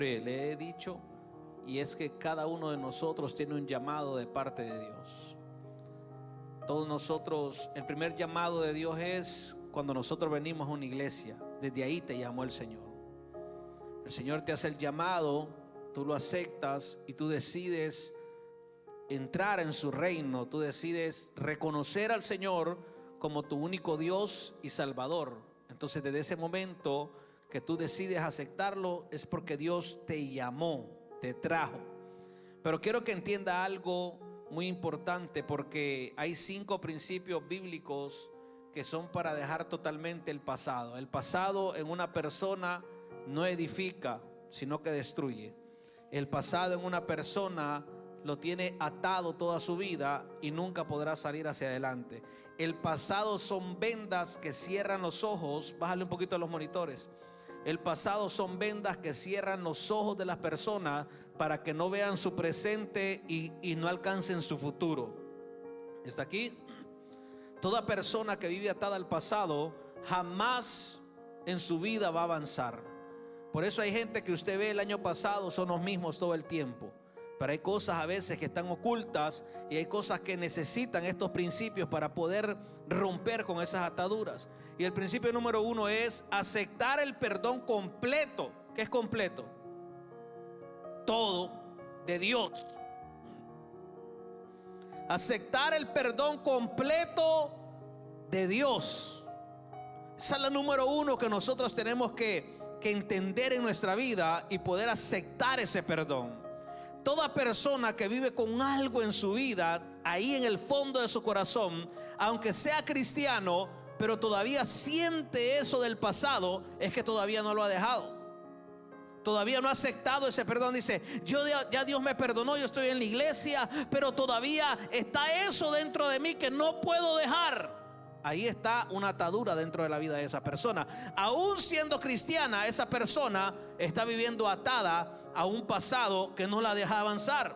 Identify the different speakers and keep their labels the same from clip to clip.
Speaker 1: Le he dicho, y es que cada uno de nosotros tiene un llamado de parte de Dios. Todos nosotros, el primer llamado de Dios es cuando nosotros venimos a una iglesia. Desde ahí te llamó el Señor. El Señor te hace el llamado, tú lo aceptas y tú decides entrar en su reino. Tú decides reconocer al Señor como tu único Dios y Salvador. Entonces, desde ese momento que tú decides aceptarlo, es porque Dios te llamó, te trajo. Pero quiero que entienda algo muy importante, porque hay 5 principios bíblicos que son para dejar totalmente el pasado. El pasado en una persona no edifica, sino que destruye. El pasado en una persona lo tiene atado toda su vida y nunca podrá salir hacia adelante. El pasado son vendas que cierran los ojos. Bájale un poquito a los monitores. El pasado son vendas que cierran los ojos de las personas para que no vean su presente y no alcancen su futuro. ¿Está aquí? Toda persona que vive atada al pasado jamás en su vida va a avanzar. Por eso hay gente que usted ve el año pasado son los mismos todo el tiempo. Pero hay cosas a veces que están ocultas y hay cosas que necesitan estos principios para poder romper con esas ataduras. Y el principio número 1 es aceptar el perdón completo. ¿Qué es completo? Todo de Dios. Aceptar el perdón completo de Dios. Esa es la número 1 que nosotros tenemos que entender en nuestra vida y poder aceptar ese perdón. Toda persona que vive con algo en su vida, ahí en el fondo de su corazón, aunque sea cristiano, pero todavía siente eso del pasado, es que todavía no lo ha dejado. Todavía no ha aceptado ese perdón. Dice, ya Dios me perdonó, yo estoy en la iglesia, pero todavía está eso dentro de mí que no puedo dejar. Ahí está una atadura dentro de la vida de esa persona. Aún siendo cristiana, esa persona está viviendo atada a un pasado que no la deja avanzar.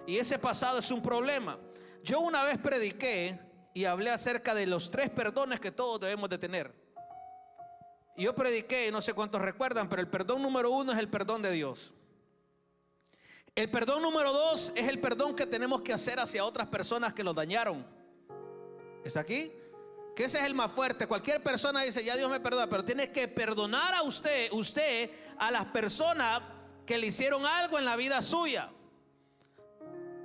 Speaker 1: Y ese pasado es un problema. Yo una vez prediqué y hablé acerca de los 3 perdones que todos debemos de tener. Y yo prediqué, no sé cuántos recuerdan, pero el perdón número 1 es el perdón de Dios. El perdón número 2 es el perdón que tenemos que hacer hacia otras personas que nos dañaron. ¿Está aquí? Que ese es el más fuerte. Cualquier persona dice, ya Dios me perdona, pero tiene que perdonar a usted a las personas que le hicieron algo en la vida suya.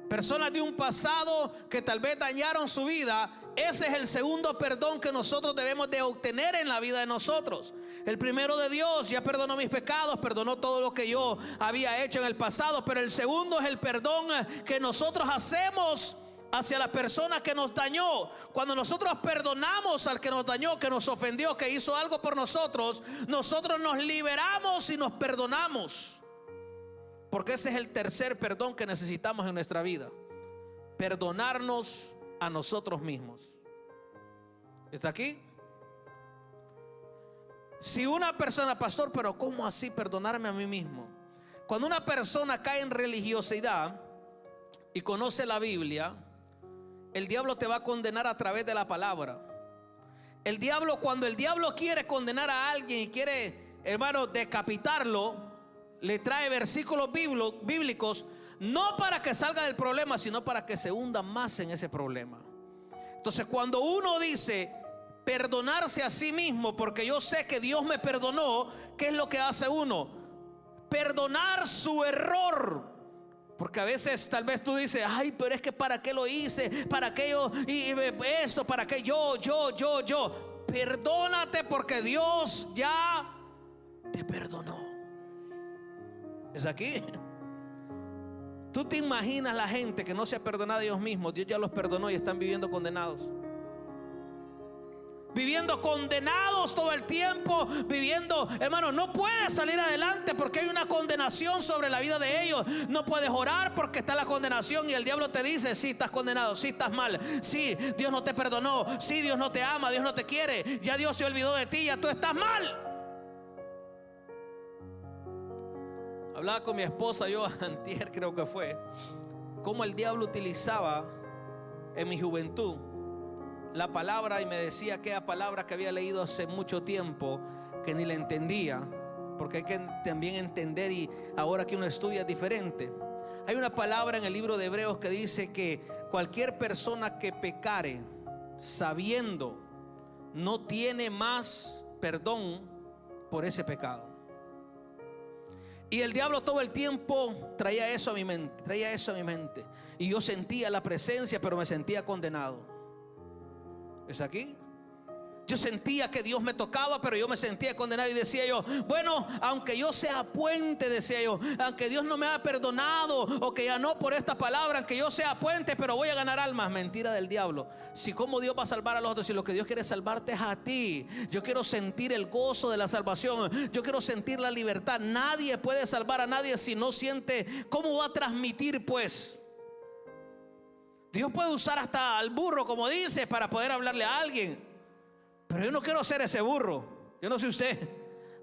Speaker 1: Personas de un pasado que tal vez dañaron su vida. Ese es el segundo perdón que nosotros debemos de obtener en la vida de nosotros. El primero de Dios, ya perdonó mis pecados, perdonó todo lo que yo había hecho en el pasado. Pero el segundo es el perdón que nosotros hacemos hacia la persona que nos dañó. Cuando nosotros perdonamos al que nos dañó, que nos ofendió, que hizo algo por nosotros, nosotros nos liberamos y nos perdonamos. Porque ese es el tercer perdón que necesitamos en nuestra vida. Perdonarnos a nosotros mismos. ¿Está aquí? Si una persona, pastor, pero ¿cómo así perdonarme a mí mismo? Cuando una persona cae en religiosidad y conoce la Biblia, el diablo te va a condenar a través de la palabra. El diablo, cuando el diablo quiere condenar a alguien y quiere, hermano, decapitarlo, le trae versículos bíblicos, no para que salga del problema, sino para que se hunda más en ese problema. Entonces, cuando uno dice perdonarse a sí mismo, porque yo sé que Dios me perdonó, ¿qué es lo que hace uno? Perdonar su error. Porque a veces tal vez tú dices, ay, pero es que ¿para qué lo hice? ¿Para qué yo? Y esto, ¿para qué yo? Perdónate porque Dios ya te perdonó. ¿Es aquí? ¿Tú te imaginas la gente que no se ha perdonado a Dios mismo? Dios ya los perdonó y están viviendo condenados. Viviendo condenados todo el tiempo. Viviendo, hermano, no puedes salir adelante porque hay una condenación sobre la vida de ellos. No puedes orar porque está la condenación. Y el diablo te dice, sí, estás condenado, sí, estás mal, sí, Dios no te perdonó, sí, Dios no te ama, Dios no te quiere, ya Dios se olvidó de ti, ya tú estás mal. Hablaba con mi esposa yo antier, creo que fue, cómo el diablo utilizaba en mi juventud la palabra y me decía aquella palabra que había leído hace mucho tiempo que ni la entendía. porque hay que también entender, y ahora que uno estudia es diferente. Hay una palabra en el libro de Hebreos que dice que cualquier persona que pecare sabiendo no tiene más perdón por ese pecado. Y el diablo todo el tiempo traía eso a mi mente, y yo sentía la presencia, pero me sentía condenado. ¿Es aquí? Yo sentía que Dios me tocaba, pero yo me sentía condenado. Y decía yo, bueno, aunque yo sea puente, decía yo, aunque Dios no me haya perdonado, o que ya no por esta palabra, aunque yo sea puente, pero voy a ganar almas. Mentira del diablo. Si cómo Dios va a salvar a los otros, si lo que Dios quiere salvarte es a ti. Yo quiero sentir el gozo de la salvación, yo quiero sentir la libertad. Nadie puede salvar a nadie si no siente. ¿Cómo va a transmitir pues? Dios puede usar hasta al burro, como dice, para poder hablarle a alguien. Pero yo no quiero ser ese burro. Yo no sé usted,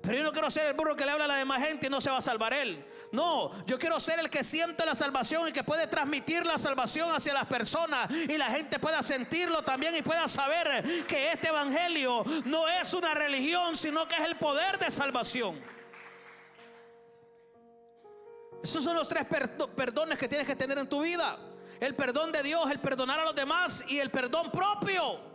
Speaker 1: pero yo no quiero ser el burro que le habla a la demás gente y no se va a salvar él. No, yo quiero ser el que siente la salvación y que puede transmitir la salvación hacia las personas, y la gente pueda sentirlo también y pueda saber que este evangelio no es una religión, sino que es el poder de salvación. Esos son los 3 perdones que tienes que tener en tu vida: el perdón de Dios, el perdonar a los demás y el perdón propio.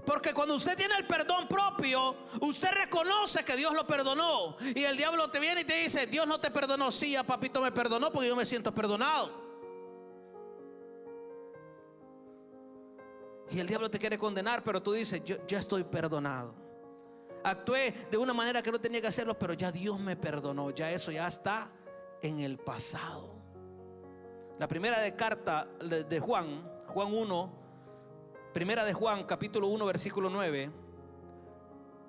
Speaker 1: Porque cuando usted tiene el perdón propio, usted reconoce que Dios lo perdonó. Y el diablo te viene y te dice, Dios no te perdonó. Sí, ya papito me perdonó, porque yo me siento perdonado. Y el diablo te quiere condenar, pero tú dices, yo ya estoy perdonado. Actué de una manera que no tenía que hacerlo, pero ya Dios me perdonó. Ya eso ya está en el pasado. La primera carta de Juan 1, Primera de Juan, capítulo 1, versículo 9.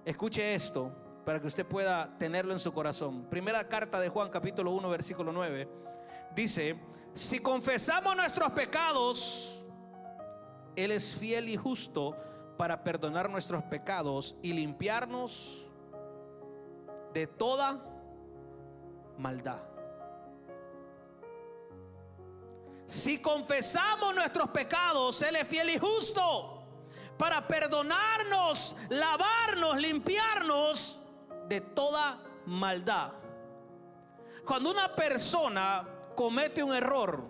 Speaker 1: Escuche esto para que usted pueda tenerlo en su corazón. Primera carta de Juan, capítulo 1, versículo 9. Dice, si confesamos nuestros pecados, Él es fiel y justo para perdonar nuestros pecados y limpiarnos de toda maldad. Si confesamos nuestros pecados, Él es fiel y justo para perdonarnos, lavarnos, limpiarnos de toda maldad. Cuando una persona comete un error,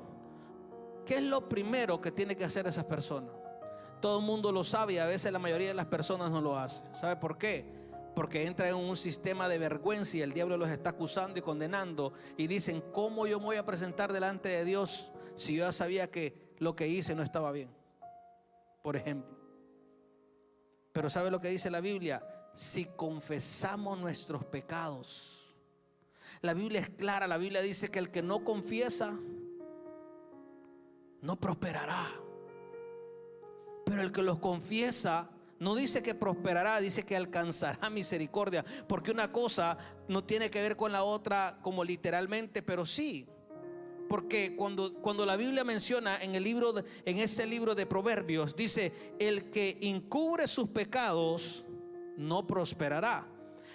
Speaker 1: ¿qué es lo primero que tiene que hacer esa persona? Todo el mundo lo sabe, y a veces la mayoría de las personas no lo hace. ¿Sabe por qué? Porque entra en un sistema de vergüenza y el diablo los está acusando y condenando, y dicen, ¿cómo yo me voy a presentar delante de Dios si yo ya sabía que lo que hice no estaba bien? Por ejemplo. Pero ¿sabe lo que dice la Biblia? Si confesamos nuestros pecados. La Biblia es clara. La Biblia dice que el que no confiesa no prosperará, pero el que los confiesa no dice que prosperará, dice que alcanzará misericordia. Porque una cosa no tiene que ver con la otra como literalmente, pero sí. Porque cuando la Biblia menciona en ese libro de Proverbios, dice, el que encubre sus pecados no prosperará,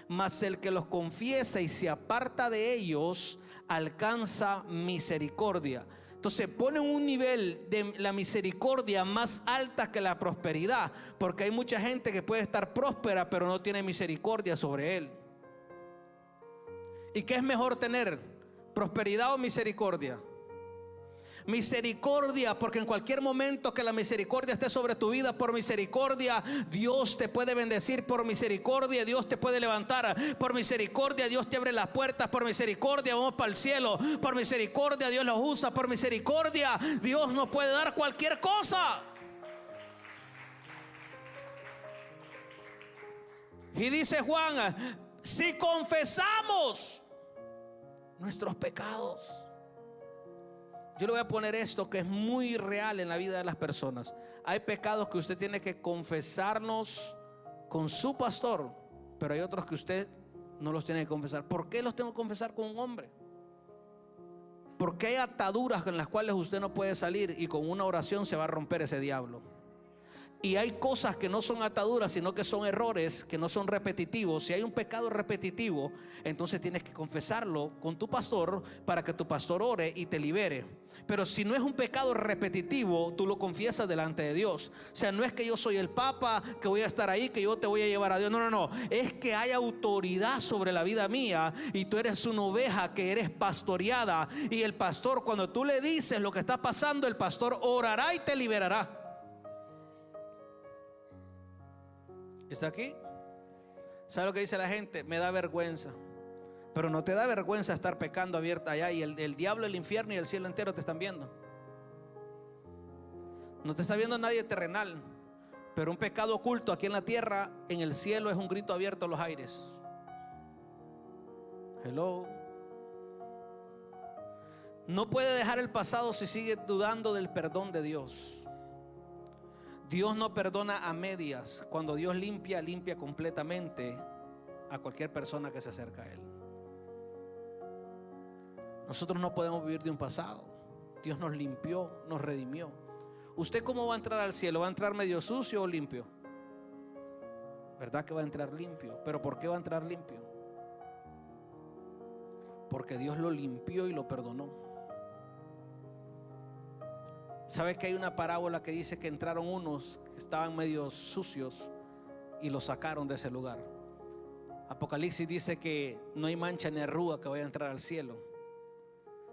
Speaker 1: mas el que los confiesa y se aparta de ellos alcanza misericordia. Entonces pone un nivel de la misericordia más alta que la prosperidad, porque hay mucha gente que puede estar próspera pero no tiene misericordia sobre él. ¿Y qué es mejor tener? ¿Prosperidad o misericordia? Misericordia, porque en cualquier momento que la misericordia esté sobre tu vida, por misericordia Dios te puede bendecir, por misericordia Dios te puede levantar, por misericordia Dios te abre las puertas, por misericordia vamos para el cielo, por misericordia Dios los usa, por misericordia Dios nos puede dar cualquier cosa. Y dice Juan, si confesamos nuestros pecados. Yo le voy a poner esto que es muy real en la vida de las personas. Hay pecados que usted tiene que confesarnos con su pastor, pero hay otros que usted no los tiene que confesar. ¿Por qué los tengo que confesar con un hombre? Porque hay ataduras en las cuales usted no puede salir, y con una oración se va a romper ese diablo. Y hay cosas que no son ataduras, sino que son errores, que no son repetitivos. Si hay un pecado repetitivo, entonces tienes que confesarlo con tu pastor para que tu pastor ore y te libere. Pero si no es un pecado repetitivo, tú lo confiesas delante de Dios. O sea, no es que yo soy el Papa, que voy a estar ahí, que yo te voy a llevar a Dios. No, no, no. Es que hay autoridad sobre la vida mía y tú eres una oveja que eres pastoreada. Y el pastor, cuando tú le dices lo que está pasando, el pastor orará y te liberará. ¿Está aquí? ¿Sabe lo que dice la gente? Me da vergüenza. Pero no te da vergüenza estar pecando abierta allá y el diablo, el infierno y el cielo entero te están viendo. No te está viendo nadie terrenal, pero un pecado oculto aquí en la tierra, en el cielo es un grito abierto a los aires. Hello. No puede dejar el pasado si sigue dudando del perdón de Dios. Dios no perdona a medias. Cuando Dios limpia, limpia completamente a cualquier persona que se acerca a Él. Nosotros no podemos vivir de un pasado. Dios nos limpió, nos redimió. ¿Usted cómo va a entrar al cielo? ¿Va a entrar medio sucio o limpio? ¿Verdad que va a entrar limpio? ¿Pero por qué va a entrar limpio? Porque Dios lo limpió y lo perdonó. ¿Sabe que hay una parábola que dice que entraron unos que estaban medio sucios y los sacaron de ese lugar? Apocalipsis dice que no hay mancha ni arruga que vaya a entrar al cielo.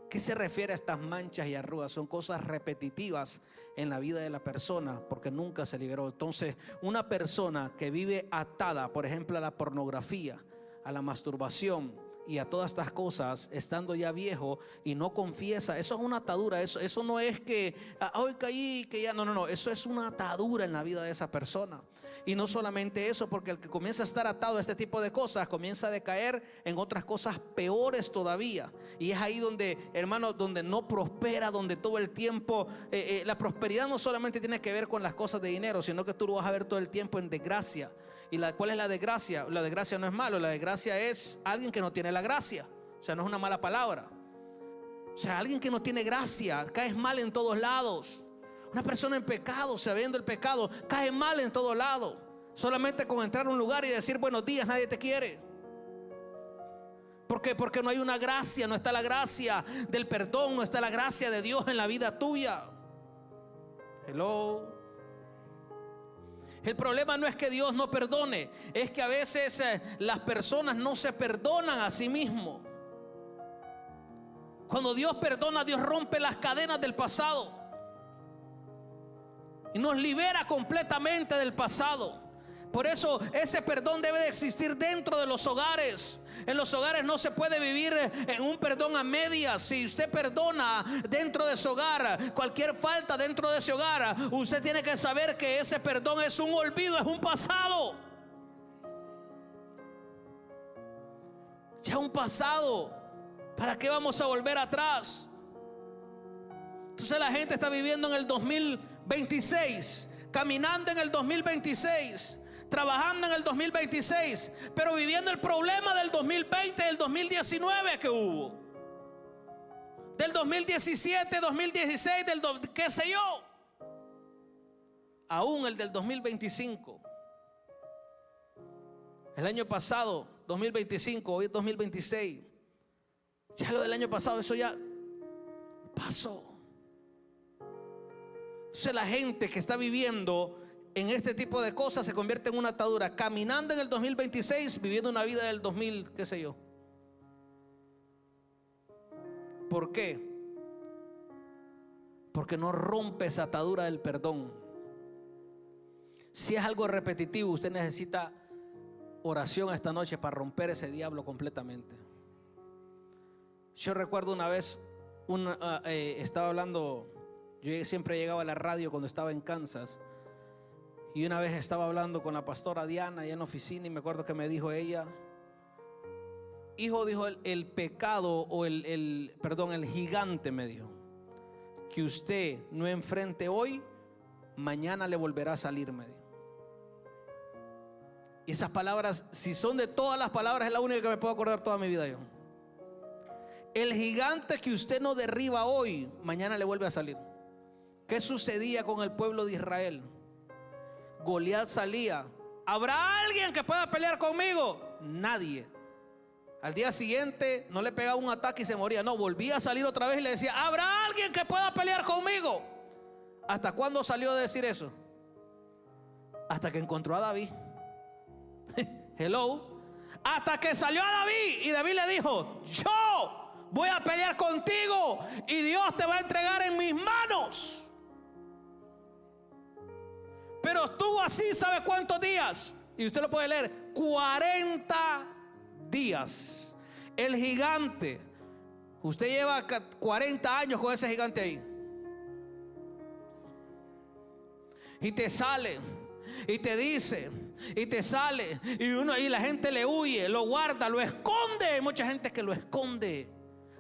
Speaker 1: ¿Qué se refiere a estas manchas y arrugas? Son cosas repetitivas en la vida de la persona porque nunca se liberó. Entonces, una persona que vive atada, por ejemplo, a la pornografía, a la masturbación y a todas estas cosas, estando ya viejo y no confiesa, eso es una atadura. Eso no es que hoy caí, que ya no, eso es una atadura en la vida de esa persona. Y no solamente eso, porque el que comienza a estar atado a este tipo de cosas comienza a decaer en otras cosas peores todavía. Y es ahí donde, hermano, donde no prospera, donde todo el tiempo la prosperidad no solamente tiene que ver con las cosas de dinero, sino que tú lo vas a ver todo el tiempo en desgracia. ¿Y cuál es la desgracia? La desgracia no es malo, la desgracia es alguien que no tiene la gracia. O sea, no es una mala palabra. O sea, alguien que no tiene gracia, caes mal en todos lados. Una persona en pecado, sabiendo el pecado, cae mal en todo lado. Solamente con entrar a un lugar y decir buenos días, nadie te quiere. ¿Por qué? Porque no hay una gracia, no está la gracia del perdón, no está la gracia de Dios en la vida tuya. Hello. El problema no es que Dios no perdone, es que a veces las personas no se perdonan a sí mismos. Cuando Dios perdona, Dios rompe las cadenas del pasado y nos libera completamente del pasado. Por eso ese perdón debe de existir dentro de los hogares. En los hogares no se puede vivir en un perdón a medias. Si usted perdona dentro de su hogar cualquier falta dentro de ese hogar, usted tiene que saber que ese perdón es un olvido, es un pasado. Ya un pasado. ¿Para qué vamos a volver atrás? Entonces la gente está viviendo en el 2026, caminando en el 2026, trabajando en el 2026, pero viviendo el problema del 2020, del 2019 que hubo, del 2017, 2016, qué sé yo, aún el del 2025. El año pasado, 2025, hoy es 2026. Ya lo del año pasado, eso ya pasó. Entonces la gente que está viviendo en este tipo de cosas se convierte en una atadura, caminando en el 2026, viviendo una vida del 2000, qué sé yo. ¿Por qué? Porque no rompe esa atadura del perdón. Si es algo repetitivo, usted necesita oración esta noche para romper ese diablo completamente. Yo recuerdo una vez, estaba hablando, yo siempre llegaba a la radio cuando estaba en Kansas, y una vez estaba hablando con la pastora Diana allá en la oficina, y me acuerdo que me dijo ella: hijo, dijo, el pecado o el gigante, me dijo, que usted no enfrente hoy, mañana le volverá a salir, me dijo. Y esas palabras, si son de todas las palabras, es la única que me puedo acordar toda mi vida yo. El gigante que usted no derriba hoy, mañana le vuelve a salir. ¿Qué sucedía con el pueblo de Israel? Goliat salía. ¿Habrá alguien que pueda pelear conmigo? Nadie. Al día siguiente no le pegaba un ataque y se moría. No, volvía a salir otra vez y le decía: ¿habrá alguien que pueda pelear conmigo? ¿Hasta cuándo salió a decir eso? Hasta que encontró a David. Hello. Hasta que salió a David y David le dijo: yo voy a pelear contigo y Dios te va a entregar en mis manos. Pero estuvo así, ¿sabe cuántos días? Y usted lo puede leer: 40 días. El gigante, usted lleva 40 años con ese gigante ahí, y te sale y te dice y te sale, y la gente le huye, lo guarda, lo esconde. Hay mucha gente que lo esconde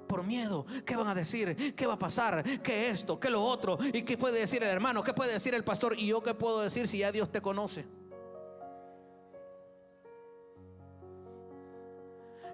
Speaker 1: por miedo. ¿Qué van a decir? ¿Qué va a pasar? ¿Qué esto? ¿Qué lo otro? ¿Y qué puede decir el hermano? ¿Qué puede decir el pastor? ¿Y yo qué puedo decir si ya Dios te conoce?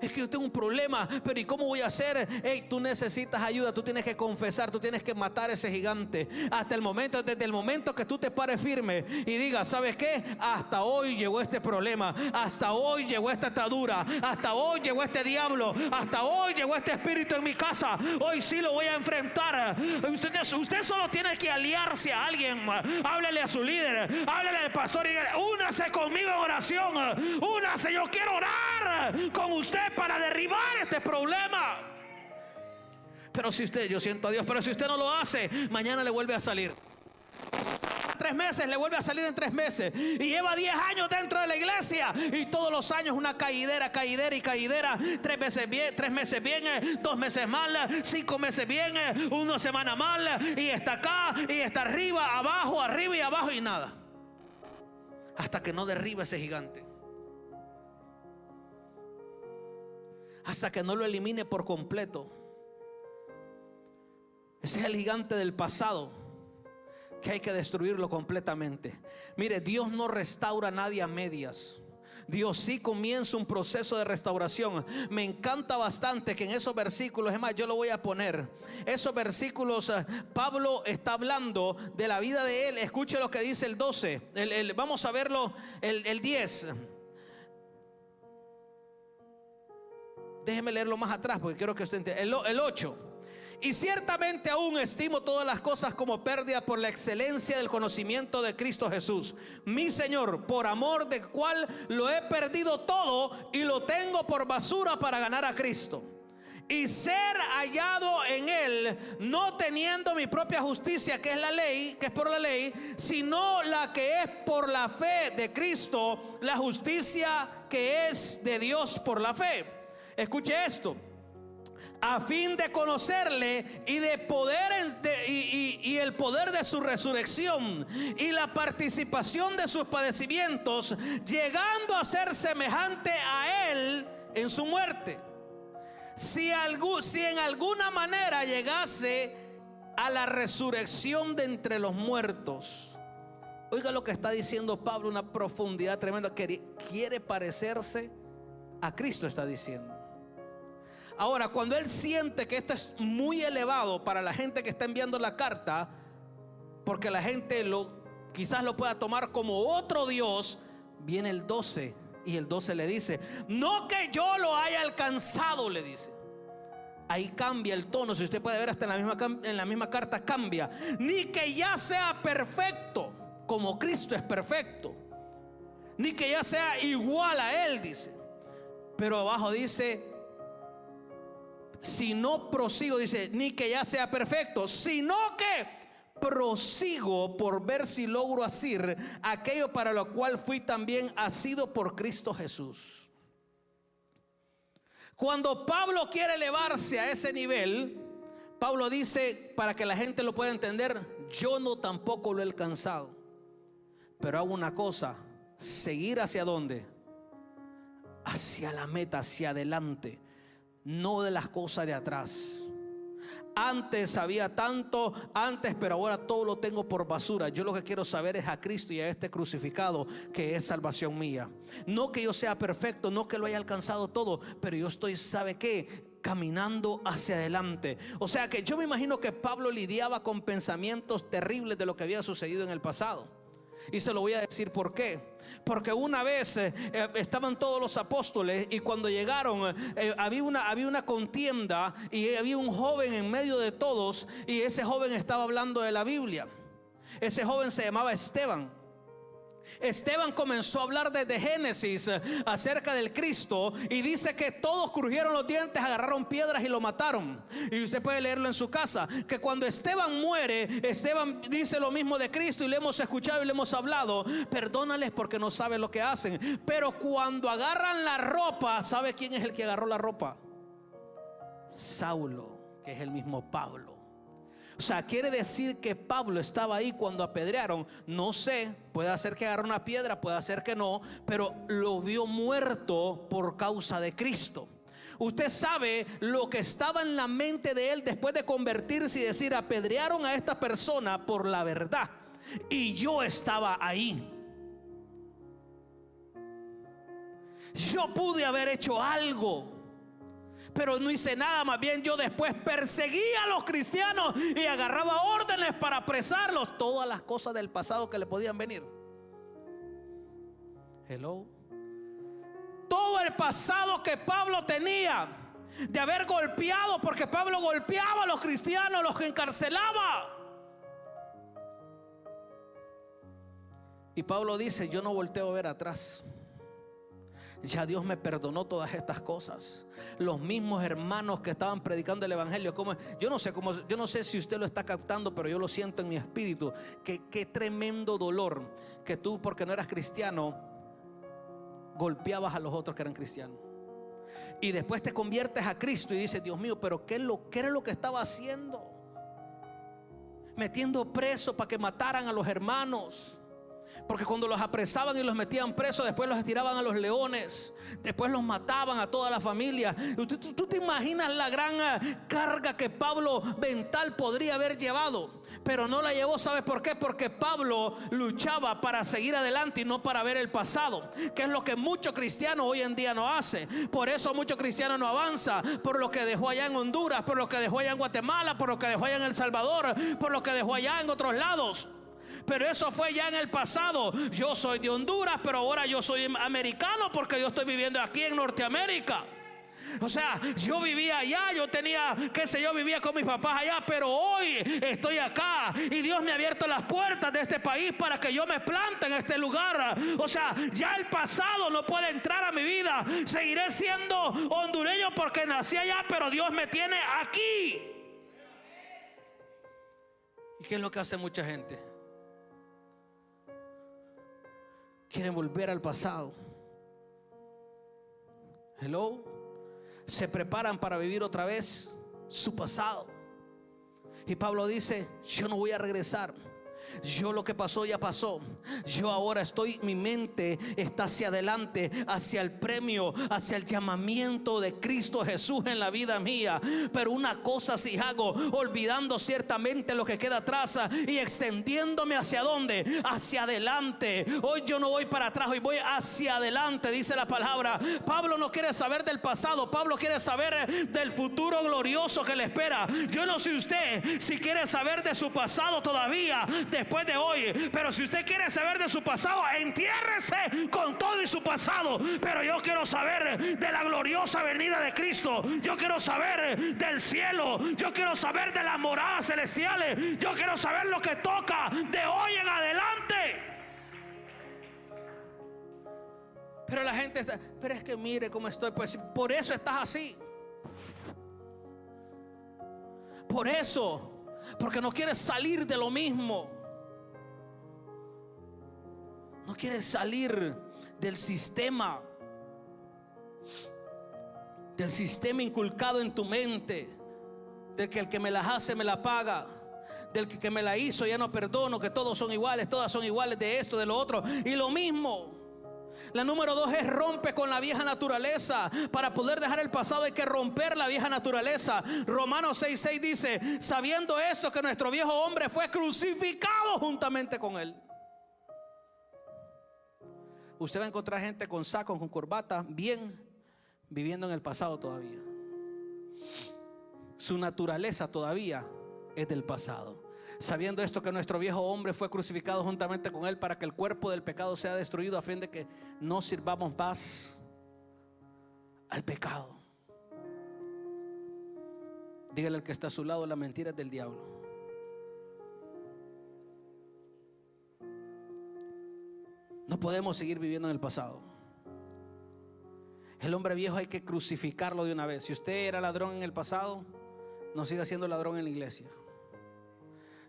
Speaker 1: Es que yo tengo un problema, pero ¿y cómo voy a hacer? Hey, tú necesitas ayuda, tú tienes que confesar, tú tienes que matar ese gigante. Hasta el momento, desde el momento que tú te pares firme y digas: ¿sabes qué? Hasta hoy llegó este problema, hasta hoy llegó esta atadura, hasta hoy llegó este diablo, hasta hoy llegó este espíritu en mi casa. Hoy sí lo voy a enfrentar. Usted solo tiene que aliarse a alguien. Háblele a su líder, háblele al pastor y dígale: únase conmigo en oración, únase, yo quiero orar con usted para derribar este problema. Pero si usted, yo siento a Dios, pero si usted no lo hace, mañana le vuelve a salir. 3 meses, le vuelve a salir en 3 meses. Y lleva 10 años dentro de la iglesia, y todos los años una caidera y caidera. 3 meses bien, 3 meses bien, 2 meses mal, 5 meses bien, 1 semana mal, y está acá, y está arriba, abajo, arriba y abajo, y nada. Hasta que no derriba ese gigante, hasta que no lo elimine por completo. Ese es el gigante del pasado, que hay que destruirlo completamente. Mire, Dios no restaura a nadie a medias. Dios sí comienza un proceso de restauración. Me encanta bastante que en esos versículos, es más, yo lo voy a poner. Esos versículos, Pablo está hablando de la vida de él. Escuche lo que dice el 12. Vamos a verlo, el 10. Déjeme leerlo más atrás porque quiero que usted entienda. El 8. Y ciertamente aún estimo todas las cosas como pérdida por la excelencia del conocimiento de Cristo Jesús, mi Señor, por amor del cual lo he perdido todo y lo tengo por basura para ganar a Cristo y ser hallado en Él, no teniendo mi propia justicia, que es la ley, que es por la ley, sino la que es por la fe de Cristo, la justicia que es de Dios por la fe. Escuche esto: a fin de conocerle y de poder y el poder de su resurrección y la participación de sus padecimientos, llegando a ser semejante a él en su muerte, si en alguna manera llegase a la resurrección de entre los muertos. Oiga lo que está diciendo Pablo, una profundidad tremenda. Quiere parecerse a Cristo, está diciendo. Ahora, cuando él siente que esto es muy elevado para la gente que está enviando la carta, porque la gente quizás lo pueda tomar como otro Dios, viene el 12 y el 12 le dice: no que yo lo haya alcanzado, le dice. Ahí cambia el tono, si usted puede ver, hasta en la misma carta cambia. Ni que ya sea perfecto como Cristo es perfecto, ni que ya sea igual a él, dice. Pero abajo dice: si no prosigo, dice, ni que ya sea perfecto, sino que prosigo por ver si logro asir aquello para lo cual fui también asido por Cristo Jesús. Cuando Pablo quiere elevarse a ese nivel, Pablo dice, para que la gente lo pueda entender: yo no tampoco lo he alcanzado, pero hago una cosa: seguir hacia dónde, hacia la meta, hacia adelante, no de las cosas de atrás. Antes había tanto, pero ahora todo lo tengo por basura. Yo lo que quiero saber es a Cristo y a este crucificado, que es salvación mía. No que yo sea perfecto, no que lo haya alcanzado todo, pero yo estoy, ¿sabe qué? Caminando hacia adelante. O sea que yo me imagino que Pablo lidiaba con pensamientos terribles de lo que había sucedido en el pasado. Y se lo voy a decir por qué. Porque una vez estaban todos los apóstoles y cuando llegaron había una contienda y había un joven en medio de todos, y ese joven estaba hablando de la Biblia. Ese joven se llamaba Esteban. Esteban comenzó a hablar desde Génesis acerca del Cristo, y dice que todos crujieron los dientes, agarraron piedras y lo mataron. Y usted puede leerlo en su casa, que cuando Esteban muere, Esteban dice lo mismo de Cristo, y le hemos escuchado y le hemos hablado: perdónales porque no saben lo que hacen. Pero cuando agarran la ropa, ¿sabe quién es el que agarró la ropa? Saulo, que es el mismo Pablo. O sea, quiere decir que Pablo estaba ahí cuando apedrearon. No sé, puede ser que agarró una piedra, puede ser que no, pero lo vio muerto por causa de Cristo. Usted sabe lo que estaba en la mente de él después de convertirse y decir: apedrearon a esta persona por la verdad, y yo estaba ahí. Yo pude haber hecho algo, pero no hice nada. Más bien yo después perseguía a los cristianos y agarraba órdenes para apresarlos. Todas las cosas del pasado que le podían venir. Hello. Todo el pasado que Pablo tenía de haber golpeado, porque Pablo golpeaba a los cristianos, los que encarcelaba. Y Pablo dice: yo no volteo a ver atrás. Ya Dios me perdonó todas estas cosas. Los mismos hermanos que estaban predicando el evangelio, yo no sé si usted lo está captando, pero yo lo siento en mi espíritu. Qué tremendo dolor que tú, porque no eras cristiano, golpeabas a los otros que eran cristianos. Y después te conviertes a Cristo y dices: Dios mío, pero ¿qué era lo que estaba haciendo? Metiendo preso para que mataran a los hermanos. Porque cuando los apresaban y los metían presos, después los tiraban a los leones, después los mataban a toda la familia. ¿Tú te imaginas la gran carga que Pablo mental podría haber llevado? Pero no la llevó. ¿Sabes por qué? Porque Pablo luchaba para seguir adelante y no para ver el pasado, que es lo que muchos cristianos hoy en día no hacen. Por eso muchos cristianos no avanzan, por lo que dejó allá en Honduras, por lo que dejó allá en Guatemala, por lo que dejó allá en El Salvador, por lo que dejó allá en otros lados. Pero eso fue ya en el pasado. Yo soy de Honduras, pero ahora yo soy americano porque yo estoy viviendo aquí en Norteamérica. O sea, yo vivía allá, vivía con mis papás allá, pero hoy estoy acá y Dios me ha abierto las puertas de este país para que yo me plante en este lugar. O sea, ya el pasado no puede entrar a mi vida. Seguiré siendo hondureño porque nací allá, pero Dios me tiene aquí. ¿Y qué es lo que hace mucha gente? Quieren volver al pasado. Hello. Se preparan para vivir otra vez su pasado. Y Pablo dice: yo no voy a regresar. Yo lo que pasó ya pasó. Yo ahora mi mente está hacia adelante, hacia el premio, hacia el llamamiento de Cristo Jesús en la vida mía. Pero una cosa sí hago, olvidando ciertamente lo que queda atrás y extendiéndome hacia dónde, hacia adelante. Hoy yo no voy para atrás, hoy voy hacia adelante, dice la palabra. Pablo no quiere saber del pasado, Pablo quiere saber del futuro glorioso que le espera. Yo no sé usted si quiere saber de su pasado todavía después de hoy, pero si usted quiere saber de su pasado, entiérrese con todo y su pasado. Pero yo quiero saber de la gloriosa venida de Cristo. Yo quiero saber del cielo. Yo quiero saber de las moradas celestiales. Yo quiero saber lo que toca de hoy en adelante. Pero la gente está: pero es que mire cómo estoy. Pues por eso estás así. Por eso, porque no quieres salir de lo mismo. No quieres salir del sistema inculcado en tu mente, del que el que me las hace me la paga, del que me la hizo ya no perdono, que todos son iguales, todas son iguales, de esto, de lo otro. Y lo mismo. La número 2 es: rompe con la vieja naturaleza. Para poder dejar el pasado hay que romper la vieja naturaleza. Romanos 6:6 dice: sabiendo esto, que nuestro viejo hombre fue crucificado juntamente con él. Usted va a encontrar gente con sacos, con corbata, bien, viviendo en el pasado todavía. Su naturaleza todavía es del pasado. sabiendo esto, que nuestro viejo hombre fue crucificado juntamente con él, para que el cuerpo del pecado sea destruido, a fin de que no sirvamos más al pecado. Dígale al que está a su lado: la mentira es del diablo. No podemos seguir viviendo en el pasado. El hombre viejo hay que crucificarlo de una vez. Si usted era ladrón en el pasado, no siga siendo ladrón en la iglesia.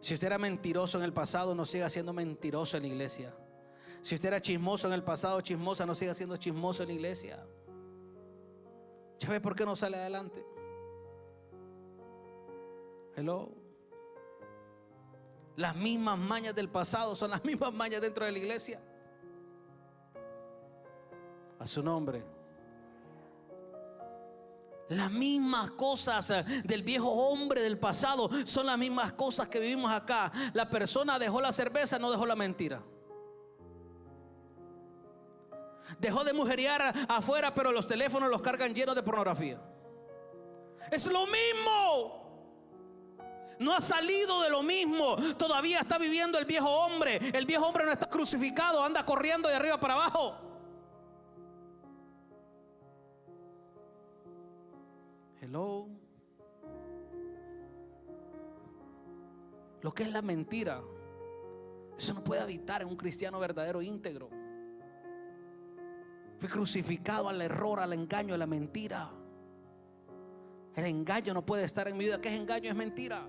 Speaker 1: Si usted era mentiroso en el pasado, no siga siendo mentiroso en la iglesia. Si usted era chismoso en el pasado, chismosa, no siga siendo chismoso en la iglesia. ¿Ya ve por qué no sale adelante? Hello. Las mismas mañas del pasado son las mismas mañas dentro de la iglesia. A su nombre. Las mismas cosas del viejo hombre del pasado son las mismas cosas que vivimos acá. La persona dejó la cerveza, no dejó la mentira. Dejó de mujeriar afuera, pero los teléfonos los cargan llenos de pornografía. Es lo mismo. No ha salido de lo mismo. Todavía está viviendo el viejo hombre. El viejo hombre no está crucificado, anda corriendo de arriba para abajo. Hello. Lo que es la mentira, eso no puede habitar en un cristiano verdadero, íntegro. Fui crucificado al error, al engaño, a la mentira. El engaño no puede estar en mi vida. ¿Qué es engaño? Es mentira.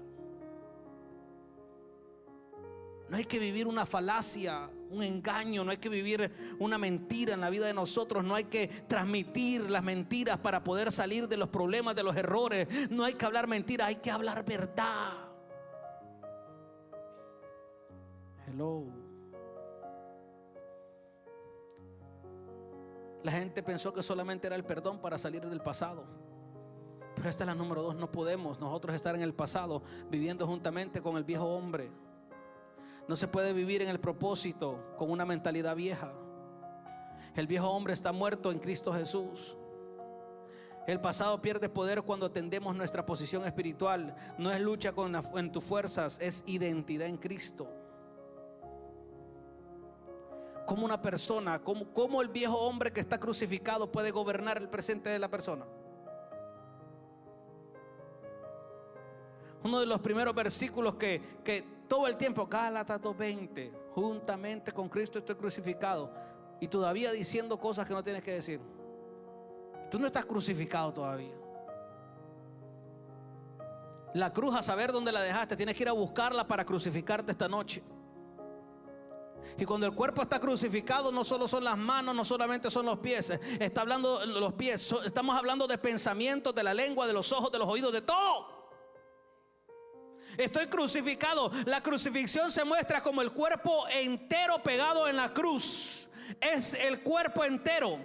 Speaker 1: No hay que vivir una falacia, un engaño. No hay que vivir una mentira en la vida de nosotros. No hay que transmitir las mentiras para poder salir de los problemas, de los errores. No hay que hablar mentiras, hay que hablar verdad. Hello. La gente pensó que solamente era el perdón para salir del pasado, pero esta es la número 2. No podemos nosotros estar en el pasado viviendo juntamente con el viejo hombre. No se puede vivir en el propósito con una mentalidad vieja. El viejo hombre está muerto en Cristo Jesús. El pasado pierde poder cuando atendemos nuestra posición espiritual. No es lucha en tus fuerzas, es identidad en Cristo. Como una persona, como el viejo hombre que está crucificado puede gobernar el presente de la persona. Uno de los primeros versículos que todo el tiempo, Gálatas 2:20, juntamente con Cristo estoy crucificado, y todavía diciendo cosas que no tienes que decir. Tú no estás crucificado todavía. La cruz, a saber dónde la dejaste, tienes que ir a buscarla para crucificarte esta noche. Y cuando el cuerpo está crucificado, no solo son las manos, no solamente son los pies. Está hablando los pies, estamos hablando de pensamientos, de la lengua, de los ojos, de los oídos, de todo. Estoy crucificado. La crucifixión se muestra como el cuerpo entero pegado en la cruz. Es el cuerpo entero.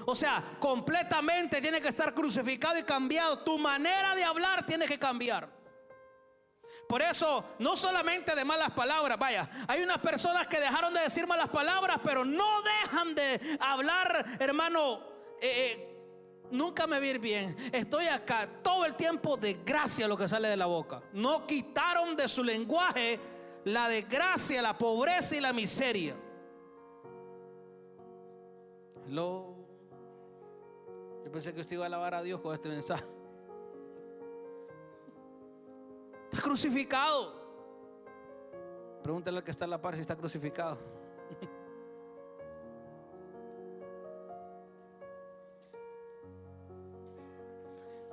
Speaker 1: O sea, completamente tiene que estar crucificado y cambiado. Tu manera de hablar tiene que cambiar. Por eso, no solamente de malas palabras. Vaya, hay unas personas que dejaron de decir malas palabras, pero no dejan de hablar, hermano. Nunca me vi bien. Estoy acá todo el tiempo, desgracia lo que sale de la boca. No quitaron de su lenguaje la desgracia, la pobreza y la miseria. Hello. Yo pensé que usted iba a alabar a Dios con este mensaje. Está crucificado. Pregúntale al que está en la par si está crucificado.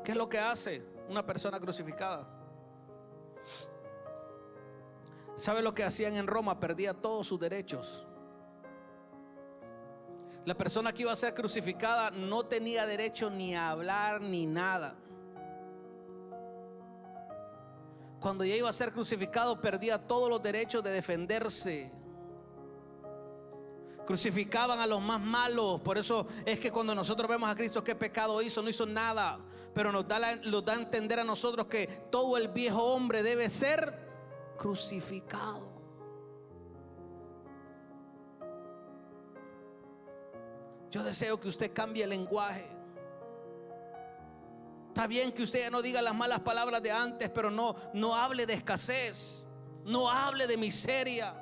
Speaker 1: ¿Qué es lo que hace una persona crucificada? ¿Sabe lo que hacían en Roma? Perdía todos sus derechos. La persona que iba a ser crucificada no tenía derecho ni a hablar ni nada. Cuando ya iba a ser crucificado, perdía todos los derechos de defenderse. Crucificaban a los más malos. Por eso es que cuando nosotros vemos a Cristo, ¿qué pecado hizo? No hizo nada, pero nos da a entender a nosotros que todo el viejo hombre debe ser crucificado. Yo deseo que usted cambie el lenguaje. Está bien que usted ya no diga las malas palabras de antes, pero no hable de escasez. No hable de miseria.